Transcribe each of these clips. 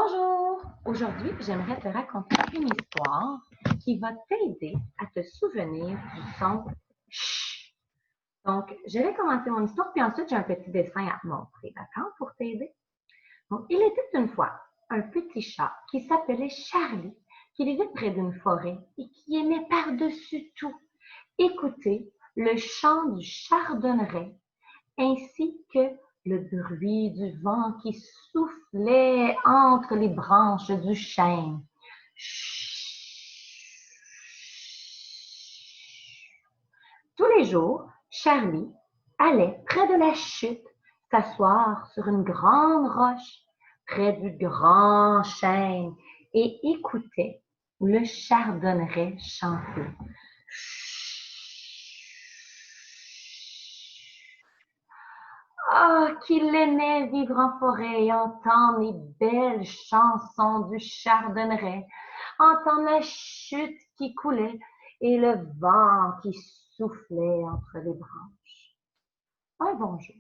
Bonjour! Aujourd'hui, j'aimerais te raconter une histoire qui va t'aider à te souvenir du son ch. Donc, je vais commencer mon histoire, puis ensuite, j'ai un petit dessin à te montrer, d'accord, pour t'aider. Donc, il était une fois un petit chat qui s'appelait Charlie, qui vivait près d'une forêt et qui aimait par-dessus tout écouter le chant du chardonneret ainsi que le bruit du vent qui soufflait entre les branches du chêne. Tous les jours, Charlie allait près de la chute s'asseoir sur une grande roche près du grand chêne et écoutait le chardonneret chanter. Ah, qu'il aimait vivre en forêt et entendre les belles chansons du chardonneret, entendre la chute qui coulait et le vent qui soufflait entre les branches. Un bon jour,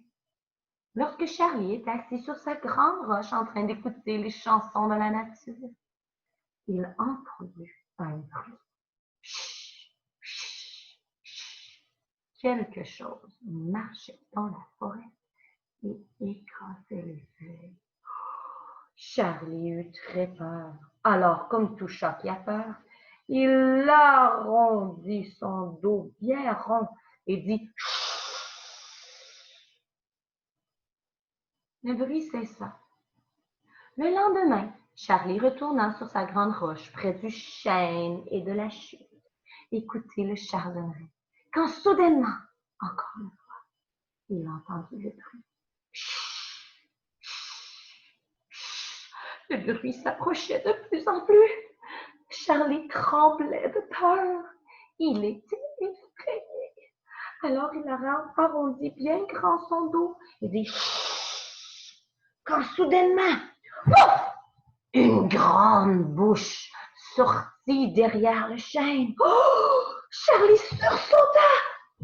lorsque Charlie était assis sur sa grande roche en train d'écouter les chansons de la nature, il entendit un bruit. Chut, chut, chut. Quelque chose marchait dans la forêt et écrasait les feuilles. Charlie eut très peur. Alors, comme tout chat qui a peur, il arrondit son dos bien rond et dit « Le bruit cessa. Le lendemain, Charlie retourna sur sa grande roche près du chêne et de la chute, écouter le chardonneret, quand soudainement, encore une fois, il entendit le bruit. Le bruit s'approchait de plus en plus. Charlie tremblait de peur. Il était effrayé. Alors il arrondit bien grand son dos et dit Chut! Quand soudainement, ouf! Une grande bouche sortit derrière le chêne. Oh! Charlie sursauta,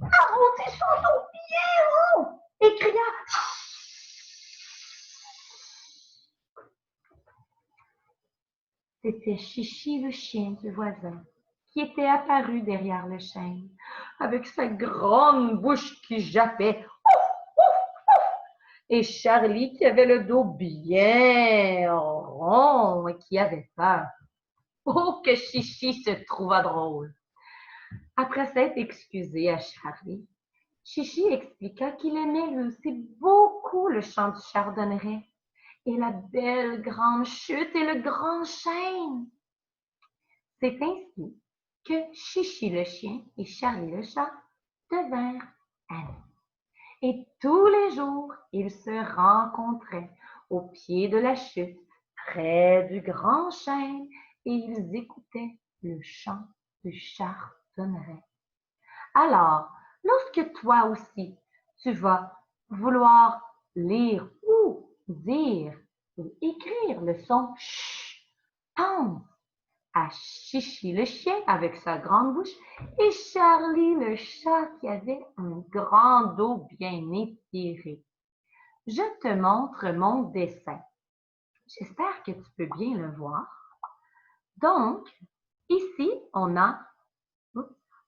arrondit son dos bien rond et cria C'était Chichi le chien du voisin qui était apparu derrière le chêne, avec sa grande bouche qui jappait, et Charlie qui avait le dos bien rond et qui avait peur. Oh, que Chichi se trouva drôle! Après s'être excusé à Charlie, Chichi expliqua qu'il aimait lui aussi beaucoup le chant du chardonneret et la belle grande chute et le grand chêne. C'est ainsi que Chichi le chien et Charlie le chat devinrent amis. Et tous les jours, ils se rencontraient au pied de la chute, près du grand chêne, et ils écoutaient le chant du chardonneret. Alors, lorsque toi aussi, tu vas vouloir lire ou dire ou écrire le son ch, pense à Chichi le chien avec sa grande bouche et Charlie le chat qui avait un grand dos bien étiré. Je te montre mon dessin. J'espère que tu peux bien le voir. Donc, ici, on a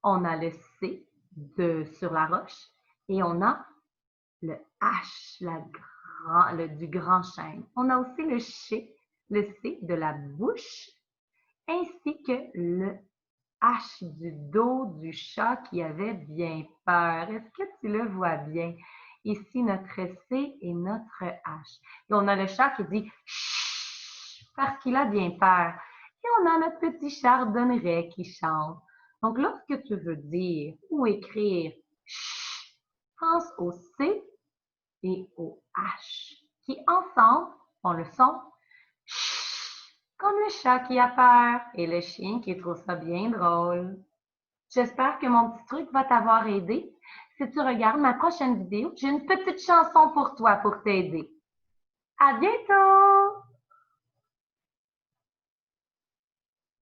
le C sur la roche et on a le H du grand chêne. On a aussi le C de la bouche ainsi que le H du dos du chat qui avait bien peur. Est-ce que tu le vois bien? Ici, notre C et notre H. Et on a le chat qui dit « chut » parce qu'il a bien peur. Et on a notre petit chardonneret qui chante. Donc, lorsque tu veux dire ou écrire « chut », pense au C et au H qui ensemble font le son « chut ». Comme le chat qui a peur et le chien qui trouve ça bien drôle. J'espère que mon petit truc va t'avoir aidé. Si tu regardes ma prochaine vidéo, j'ai une petite chanson pour toi pour t'aider. À bientôt!